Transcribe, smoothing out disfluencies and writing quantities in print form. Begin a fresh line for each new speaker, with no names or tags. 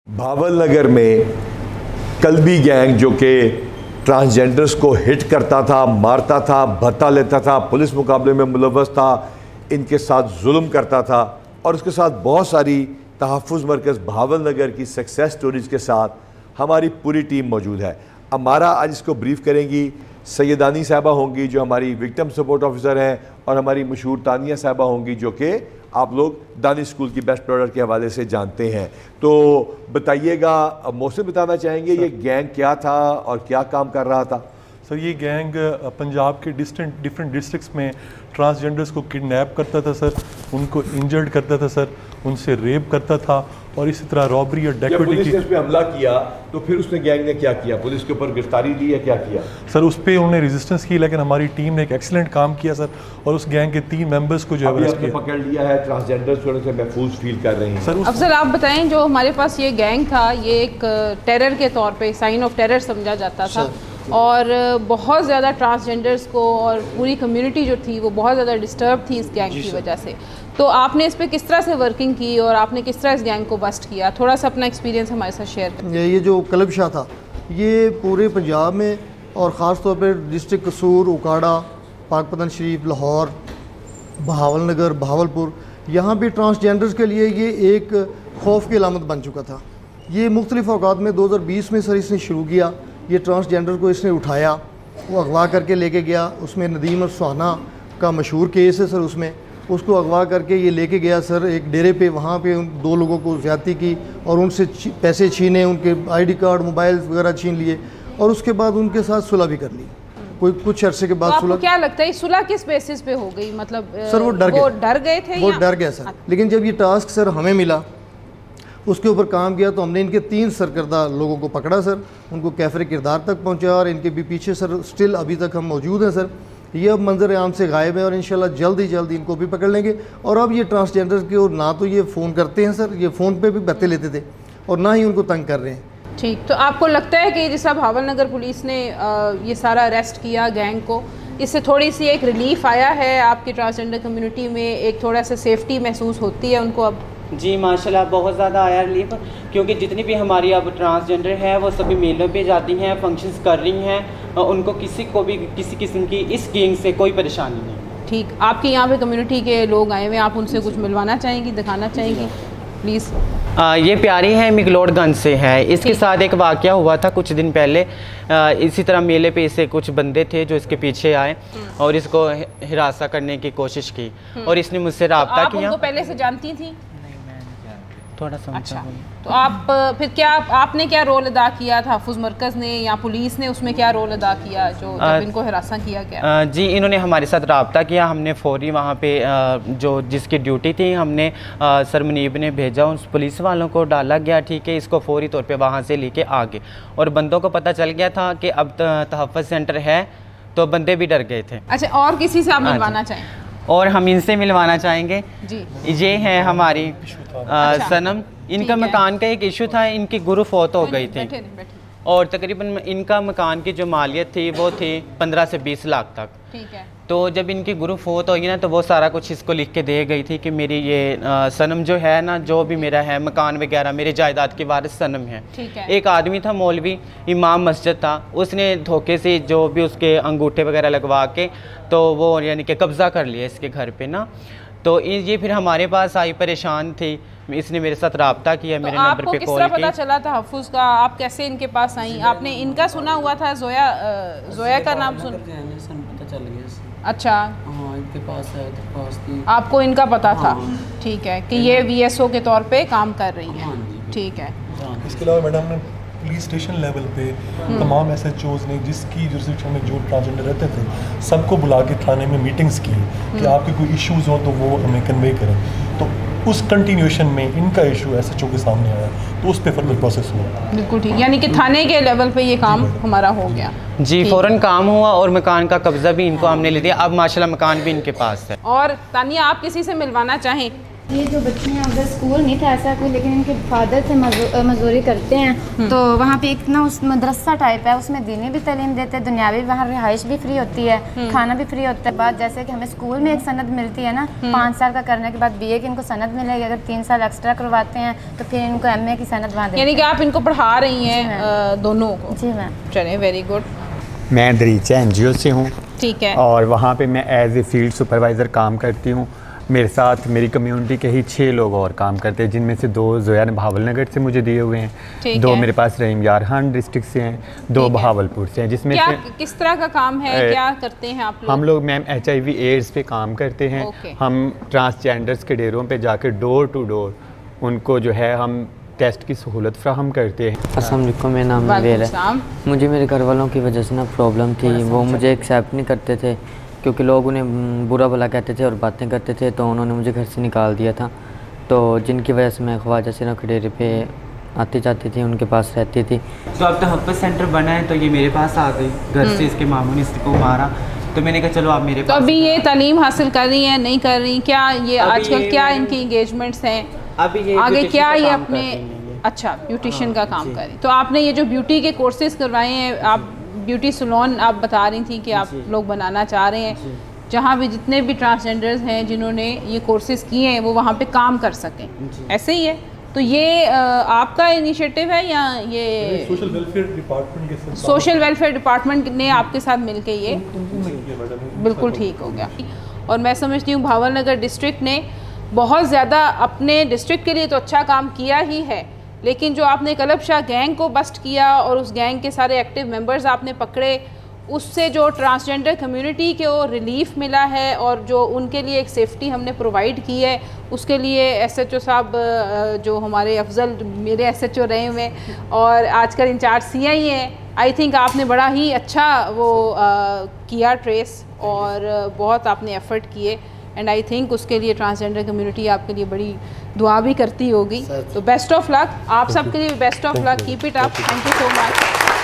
भावल नगर में कल्बी गैंग जो कि ट्रांसजेंडर्स को हिट करता था, मारता था, भत्ता लेता था, पुलिस मुकाबले में मुलव्वस था, इनके साथ जुल्म करता था और उसके साथ बहुत सारी तहफ़्फ़ुज़ मरकज़ भावल नगर की सक्सेस स्टोरीज़ के साथ हमारी पूरी टीम मौजूद है। हमारा आज इसको ब्रीफ करेंगी सैयदानी साहिबा होंगी जो हमारी विक्टिम सपोर्ट ऑफिसर हैं, और हमारी मशहूर तानिया साहिबा होंगी जो कि आप लोग दानिश स्कूल की बेस्ट प्रोडक्ट के हवाले से जानते हैं। तो बताइएगा, मोहसिन बताना चाहेंगे ये गैंग क्या था और क्या काम कर रहा था?
सर ये गैंग पंजाब के डिफरेंट डिस्ट्रिक्ट्स में ट्रांसजेंडर्स को किडनैप करता था सर, उनको इंजर्ड करता था सर, उनसे रेप करता था और इसी तरह रॉबरी और डेकोइटी की।
पुलिस पे हमला किया तो फिर उसने गैंग ने क्या किया? पुलिस के ऊपर गिरफ्तारी दी या क्या किया?
सर उस पर उन्होंने रेजिस्टेंस की, लेकिन हमारी टीम ने एक एक्सीलेंट काम किया सर, और उस गैंग के 3 मेंबर्स को जो है
पकड़ लिया है। ट्रांसजेंडर्स थोड़े से महफूज फील कर रहे हैं
सर।
अफजल आप बताएं, जो हमारे पास ये गैंग था ये एक टेरर के तौर पे साइन ऑफ टेरर समझा जाता था और बहुत ज़्यादा ट्रांसजेंडर्स को और पूरी कम्युनिटी जो थी वो बहुत ज़्यादा डिस्टर्ब थी इस गैंग की वजह से। तो आपने इस पे किस तरह से वर्किंग की और आपने किस तरह इस गैंग को बस्ट किया? थोड़ा सा अपना एक्सपीरियंस हमारे साथ शेयर करें।
ये जो क्लब शाह था ये पूरे पंजाब में और ख़ास तौर पर डिस्ट्रिक्ट कसूर, उकाड़ा, पाकपतन शरीफ, लाहौर, बहावल नगर, बहावलपुर, यहाँ भी ट्रांसजेंडर्स के लिए ये एक खौफ की अलामत बन चुका था। ये मुख्तलिफ़ औकात में 2020 में सर इसने शुरू किया। ये ट्रांसजेंडर को इसने उठाया, वो अगवा करके लेके गया। उसमें नदीम और सुहाना का मशहूर केस है सर, उसमें उसको अगवा करके ये लेके गया सर एक डेरे पे। वहाँ पे उन 2 लोगों को ज़्यादती की और उनसे पैसे छीने, उनके आईडी कार्ड, मोबाइल वगैरह छीन लिए और उसके बाद उनके साथ सुलह भी कर ली। कुछ अरसे के बाद
तो
सुलह।
क्या लगता है सुलह किस बेसिस पे हो गई? मतलब
सर वो डर
गए थे,
वो डर गया सर। लेकिन जब ये टास्क सर हमें मिला, उसके ऊपर काम किया, तो हमने इनके 3 सरकर्दा लोगों को पकड़ा सर, उनको कैफरे किरदार तक पहुंचा और इनके भी पीछे सर स्टिल अभी तक हम मौजूद हैं सर। ये अब मंजर आम से गायब है और इंशाल्लाह जल्द ही जल्द इनको भी पकड़ लेंगे। और अब ये ट्रांसजेंडर की ओर ना तो ये फ़ोन करते हैं सर, ये फ़ोन पे भी बत्ते लेते थे, और ना ही उनको तंग कर रहे हैं।
ठीक, तो आपको लगता है कि जैसा भावल नगर पुलिस ने ये सारा अरेस्ट किया गैंग को, इससे थोड़ी सी एक रिलीफ आया है आपकी ट्रांसजेंडर कम्युनिटी में? एक थोड़ा सा सेफ्टी महसूस होती है उनको अब?
जी माशाल्लाह बहुत ज़्यादा आया रिलीफ, क्योंकि जितनी भी हमारी अब ट्रांसजेंडर है वो सभी मेलों पे जाती हैं, फंक्शंस कर रही हैं और उनको किसी को भी किसी किस्म की इस गैंग से कोई परेशानी नहीं।
ठीक, आपके यहाँ पे कम्युनिटी के लोग आए हुए, आप उनसे कुछ मिलवाना चाहेंगी, दिखाना चाहेंगी प्लीज़?
ये प्यारी है, मिगलोडगंज से है। इसके साथ एक वाक़या हुआ था कुछ दिन पहले। इसी तरह मेले पे इसे कुछ बंदे थे जो इसके पीछे आए और इसको हिरासा करने की कोशिश की और इसने मुझसे रब्ता
आप
किया।
उनको पहले से जानती थी?
थोड़ा सा
अच्छा, तो आप फिर क्या आपने क्या रोल अदा किया? तहफ़्फ़ुज़ मरकज़ ने या पुलिस ने उसमें क्या रोल अदा किया जो जब इनको हिरासा किया गया?
जी इन्होंने हमारे साथ रब्ता किया, हमने फ़ौरी वहाँ पे जो जिसकी ड्यूटी थी हमने सर मुनीब ने भेजा, उन पुलिस वालों को डाला गया। ठीक है, इसको फ़ौरी तौर पे वहाँ से लेके आ गए और बंदों को पता चल गया था कि अब तहफ़्फ़ुज़ सेंटर है, तो बंदे भी डर गए थे।
अच्छा, और किसी से आप मिलवाना चाहें?
और हम इनसे मिलवाना चाहेंगे जी। ये है हमारी सनम, इनका मकान का एक इशू था, इनकी गुरु फौत हो गई थी और तकरीबन इनका मकान की जो मालियत थी वो थी 15 से 20 लाख तक। ठीक है, तो जब इनकी गुरु फौत होगी ना तो वो सारा कुछ इसको लिख के दे गई थी कि मेरी ये सनम जो है ना, जो भी मेरा है मकान वगैरह, मेरे जायदाद की वारिस सनम है। ठीक है, एक आदमी था मौलवी, इमाम मस्जिद था, उसने धोखे से जो भी उसके अंगूठे वगैरह लगवा के तो वो यानी कि कब्ज़ा कर लिया इसके घर पे ना। तो ये फिर हमारे पास आई, परेशान थी, इसने मेरे साथ रब्ता किया, मेरे नंबर पे कॉल की।
किस तरह पता चला तहफ़्फ़ुज़ का? आप कैसे इनके पास आई? आपने इनका सुना हुआ था, जोया का नाम सुन?
पता चल गया।
अच्छा,
हाँ, इनके पास है,
आपको इनका पता था?
हाँ।
ठीक है, कि ये VSO के तौर पे काम कर रही है। ठीक है,
इसके अलावा मैडम ने पुलिस स्टेशन लेवल पे तमाम SHOs ने जिसकी जुरिस्डिक्शन में जो ट्रांसजेंडर रहते थे सबको बुला के थाने में मीटिंग्स की कि आपके कोई इश्यूज़ हो तो वो हमें कन्वे करें। तो उस कंटिन्यूएशन में इनका इशू SHO के सामने आया तो उस पर फर्दर प्रोसेस हुआ।
बिल्कुल ठीक, यानी कि थाने के लेवल पे ये काम हमारा हो गया
जी, फ़ौरन काम हुआ और मकान का कब्जा भी इनको हमने ले दिया। अब माशाल्लाह मकान भी इनके पास है।
और तानिया, आप किसी से मिलवाना चाहें
ये जो बच्चे हैं उधर स्कूल नहीं था ऐसा कोई, लेकिन इनके फादर थे मजदूरी करते हैं, तो वहाँ पे एक ना उस मदरसा टाइप है, उसमें दीनी भी तालीम देते हैं, दुनियावी, वहाँ रिहाइश भी फ्री होती है, खाना भी फ्री होता है। बाद जैसे कि हमें स्कूल में एक सनद मिलती है ना, 5 साल का करने के बाद BA की इनको सनद मिलेगी, अगर 3 साल एक्स्ट्रा करवाते हैं तो फिर इनको MA की सनद वहाँ देते हैं।
यानी कि आप इनको पढ़ा रही हैं दोनों को?
जी मैम।
चलिए, वेरी गुड।
मैं दरीचा NGO से हूँ।
ठीक है।
और वहाँ पे मैं एज ए फील्ड सुपरवाइज़र काम करती हूँ। मेरे साथ मेरी कम्युनिटी के ही 6 लोग और काम करते हैं, जिनमें से 2 जोया ने बहावल नगर से मुझे दिए हुए हैं, 2 मेरे पास रहीम यार खान डिस्ट्रिक्ट से हैं, 2 बहावलपुर से हैं। जिसमें
क्या
से
किस तरह का काम है, क्या करते हैं आप लोग?
हम लोग मैम HIV एड्स पे काम करते हैं। हम ट्रांसजेंडर्स के डेरों पे जाकर डोर टू डोर उनको जो है हम टेस्ट की सहूलत फ्राहम करते हैं।
अस्सलाम वालेकुम, मेरा नाम नवीर है। मुझे मेरे घर वालों की वजह से ना प्रॉब्लम थी, वो मुझे एक्सेप्ट नहीं करते थे क्योंकि लोग उन्हें बुरा भला कहते थे और बातें करते थे, तो उन्होंने मुझे घर से निकाल दिया था। तो जिनकी वजह से मैं ख्वाजा सिरफ डेरे पे आती जाती थी, उनके पास रहती थी।
तो अब तो हफ्ते सेंटर बना है, तो ये मेरे पास आ गई घर से, इसके मामू ने इसको मारा, तो मैंने कहा चलो आप मेरे पास।
तो अभी ये तालीम हासिल कर रही हैं, नहीं कर रही? क्या ये आजकल क्या इनकी इंगेजमेंट्स हैं?
अभी ये
आगे क्या ये अपने अच्छा ब्यूटिशियन का काम करें? तो आपने ये जो ब्यूटी के कोर्सेज करवाए हैं, आप ब्यूटी सलोन आप बता रही थी कि आप लोग बनाना चाह रहे हैं, जहाँ भी जितने भी ट्रांसजेंडर्स हैं जिन्होंने ये कोर्सेज किए हैं वो वहाँ पे काम कर सकें, ऐसे ही है? तो ये आपका इनिशिएटिव है या ये
सोशल वेलफेयर डिपार्टमेंट के साथ?
सोशल वेलफेयर डिपार्टमेंट ने आपके साथ मिलके ये बिल्कुल ठीक हो गया। और मैं समझती हूँ भावल नगर डिस्ट्रिक्ट ने बहुत ज़्यादा अपने डिस्ट्रिक्ट के लिए तो अच्छा काम किया ही है, लेकिन जो आपने कलब शाह गैंग को बस्ट किया और उस गैंग के सारे एक्टिव मेंबर्स आपने पकड़े, उससे जो ट्रांसजेंडर कम्युनिटी को रिलीफ मिला है और जो उनके लिए एक सेफ्टी हमने प्रोवाइड की है, उसके लिए SHO साहब जो हमारे अफजल मेरे SHO रहे हुए और आजकल इंचार्ज CI हैं, आई थिंक आपने बड़ा ही अच्छा वो किया ट्रेस और बहुत आपने एफ़र्ट किए, एंड आई थिंक उसके लिए ट्रांसजेंडर कम्युनिटी आपके लिए बड़ी दुआ भी करती होगी। तो बेस्ट ऑफ लक, आप सबके लिए best of luck, keep it up, thank you so much.